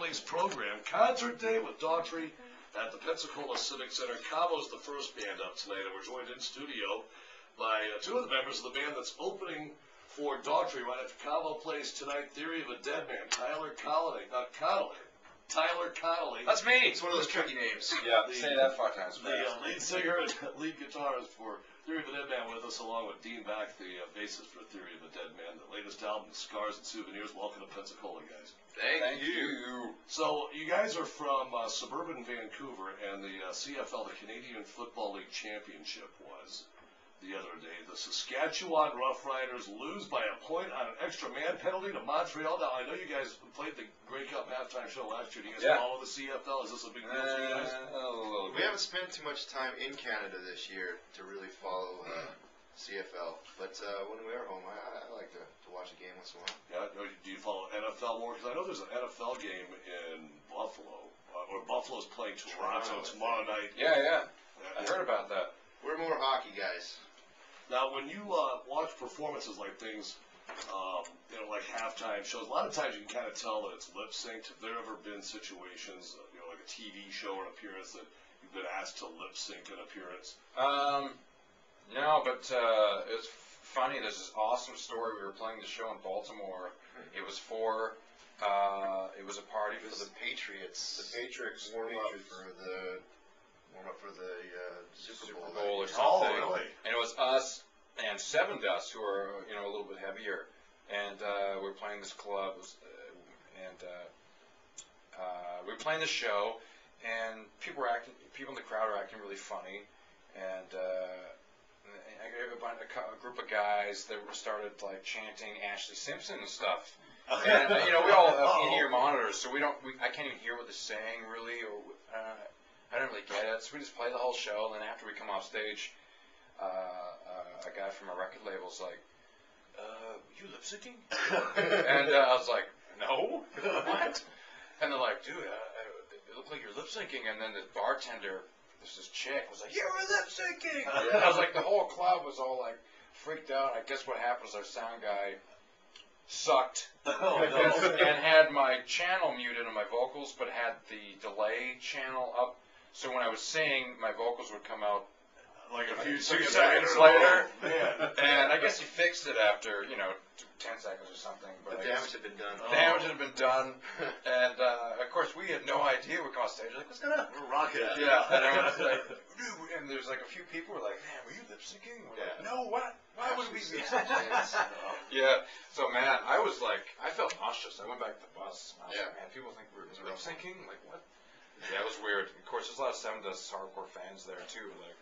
Release program. Concert day with Daughtry at the Pensacola Civic Center. Cavo's the first band up tonight, and we're joined in studio by two of the members of the band that's opening for Daughtry right after Cavo plays tonight. Theory of a Deadman, Tyler Connolly. Tyler Connolly. That's me. It's one of those tricky names. Yeah, say that 5 times. The lead singer and lead guitarist for Theory of a Deadman with us, along with Dean Back, the bassist for Theory of a Deadman. The latest album, Scars and Souvenirs. Welcome to Pensacola, guys. Thank you. So you guys are from suburban Vancouver, and the CFL, the Canadian Football League Championship, was the other day. The Saskatchewan Roughriders lose by a point on an extra man penalty to Montreal. Now, I know you guys played the Grey Cup halftime show last year. Do you guys follow the CFL? Is this a big deal for you guys? We haven't spent too much time in Canada this year to really follow CFL. But when we are home, I like to watch a game once in a while. Yeah, do you follow NFL more? Because I know there's an NFL game in Buffalo, or Buffalo's playing Toronto tomorrow night. Yeah. I heard about that. We're more hockey guys. Now, when you watch performances like things, like halftime shows, a lot of times you can kind of tell that it's lip synced. Have there ever been situations, like a TV show or an appearance that you've been asked to lip sync an appearance? No, but it was funny. There's this awesome story. We were playing the show in Baltimore. It was for, it was a party for the Patriots. The Patriots warm up for the Super Bowl or something. Oh, really? And it was us and Seven Dust, who are a little bit heavier, and we were playing this club, we were playing the show, and people in the crowd were acting really funny, and a group of guys that started like chanting Ashley Simpson and stuff. And we all have in-ear monitors, so I can't even hear what they're saying really, or I don't really get it. So we just play the whole show, and then after we come off stage, a guy from a record label's like, "You lip syncing?" And I was like, "No, what?" And they're like, "Dude, it looked like you're lip syncing." And then the bartender, this chick, was like, "You were lip syncing!" And I was like, the whole club was all like freaked out. I guess what happened is our sound guy sucked and had my channel muted on my vocals, but had the delay channel up. So when I was singing, my vocals would come out like a few seconds seconds later. Man. And I guess he fixed it after 10 seconds or something. But the damage had been done. Damage had been done, and of course we had no idea. We come off stage like, "What's going on?" We're rocking it. Yeah, and I was like, "Dude," and there's like a few people were like, "Man, were you lip syncing?" Like, "No, what? Why would we be lip syncing?" Yeah. So man, I was like, I felt nauseous. I went back to the bus. And I was like, man, people think we're lip syncing. Like what? Yeah, it was weird. Of course, there's a lot of Seven Dust hardcore fans there too. Like,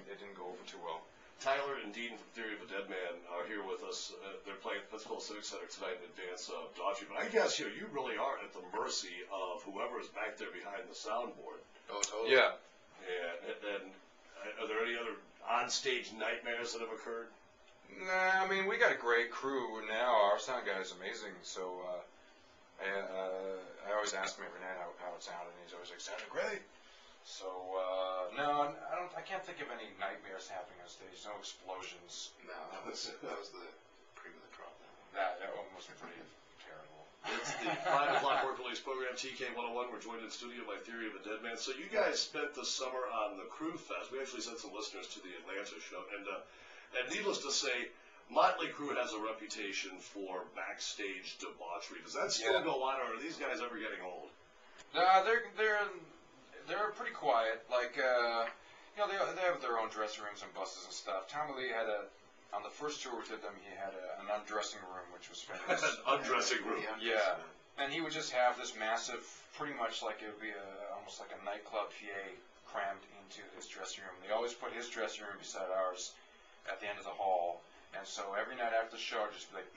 it didn't go over too well. Tyler and Dean from Theory of a Deadman are here with us. They're playing at the Pensacola Civic Center tonight in advance of Daughtry. But I guess you really are at the mercy of whoever is back there behind the soundboard. Oh, totally. Yeah. And are there any other on-stage nightmares that have occurred? Nah, I mean, we got a great crew now. Our sound guy is amazing. So I always ask him every night how it sounded, and he's always like, "Sounded great." So no, I can't think of any nightmares happening on stage. No explosions. No, that was the cream of the crop. That almost pretty terrible. It's the 5 o'clock work release program, TK 101. We're joined in studio by Theory of a Deadman. So you guys spent the summer on the Crew Fest. We actually sent some listeners to the Atlanta show, and needless to say, Motley Crue has a reputation for backstage debauchery. Does that still go on, or are these guys ever getting old? Nah, they're pretty quiet. Like they have their own dressing rooms and buses and stuff. Tommy Lee had on the first tour we did them, he had an undressing room, which was famous. An undressing room. Yeah, and he would just have this massive, pretty much like it would be almost like a nightclub PA crammed into his dressing room. They always put his dressing room beside ours at the end of the hall, and so every night after the show, I'd just be like,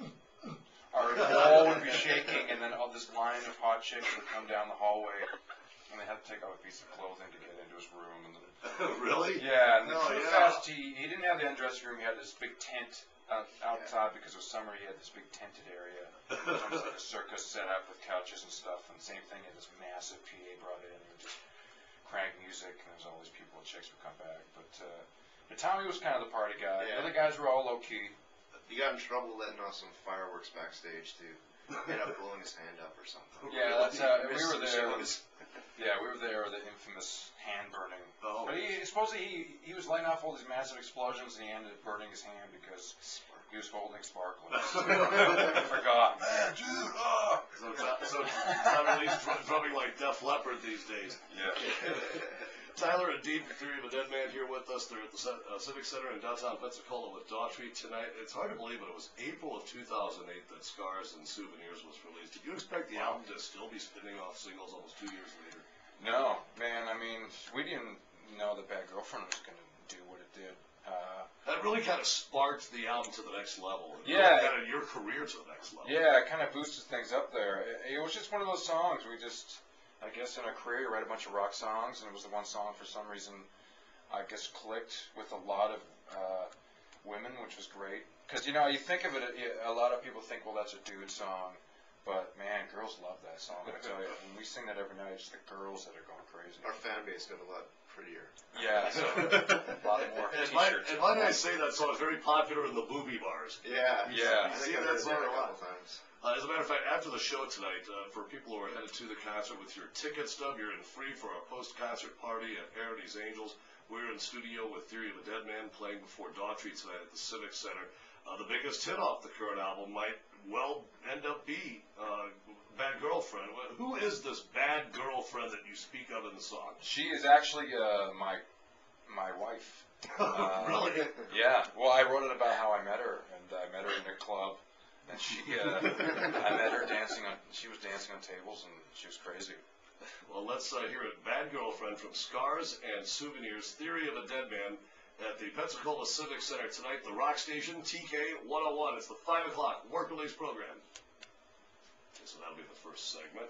our wall would be shaking, and then this line of hot chicks would come down the hallway, and they had to take off a piece of clothing to get into his room. And then, really? Yeah, and the Crew Fest, he didn't have the undressing room. He had this big tent outside because it was summer. He had this big tented area. It was almost like a circus set up with couches and stuff. And same thing, he had this massive PA brought in. He would just crank music, and there's all these people and chicks would come back. But Tommy was kind of the party guy. Yeah. The other guys were all low key. He got in trouble letting off some fireworks backstage too. ended up blowing his hand up or something. Yeah, that's we Missed were some there. shows. Yeah, we were there. The infamous hand burning. Oh. But supposedly he was lighting off all these massive explosions, and he ended up burning his hand because he was holding sparklers. I forgot. Man, dude. Oh. So Tyler Lee's drumming like Def Leppard these days. Yeah. Tyler and Dean from Theory of a Deadman here with us. They're at the Civic Center in downtown Pensacola with Daughtry tonight. It's hard to believe, but it was April of 2008 that Scars and Souvenirs was released. Did you expect the album to still be spinning off singles almost 2 years later? No, man. I mean, we didn't know that Bad Girlfriend was going to do what it did. That really kind of sparked the album to the next level. Yeah. Kind of your career to the next level. Yeah, it kind of boosted things up there. It was just one of those songs. We just, I guess, in our career, write a bunch of rock songs, and it was the one song for some reason, I guess, clicked with a lot of women, which was great. Because, you think of it, a lot of people think, well, that's a dude song. But, man, girls love that song, I tell you. When we sing that every night, it's the girls that are going crazy. Our fan base got a lot prettier. Yeah, so a lot more t-shirts. And might I say that song is very popular in the booby bars. Yeah. Yeah. I think See, I've that's heard that a not couple times. As a matter of fact, after the show tonight, for people who are headed to the concert with your ticket stub, you're in free for a post-concert party at Parody's Angels. We're in studio with Theory of a Deadman playing before Daughtry tonight at the Civic Center. The biggest hit off the current album might well end up be Bad Girlfriend. Who is this bad girlfriend that you speak of in the song? She is actually my wife. Really? Yeah. Well, I wrote it about how I met her, and I met her in a club, and I met her she was dancing on tables, and she was crazy. Well, let's hear it. Bad Girlfriend from Scars and Souvenirs, Theory of a Deadman at the Pensacola Civic Center tonight, the rock station, TK 101. It's the 5 o'clock work release program. Okay, so that'll be the first segment.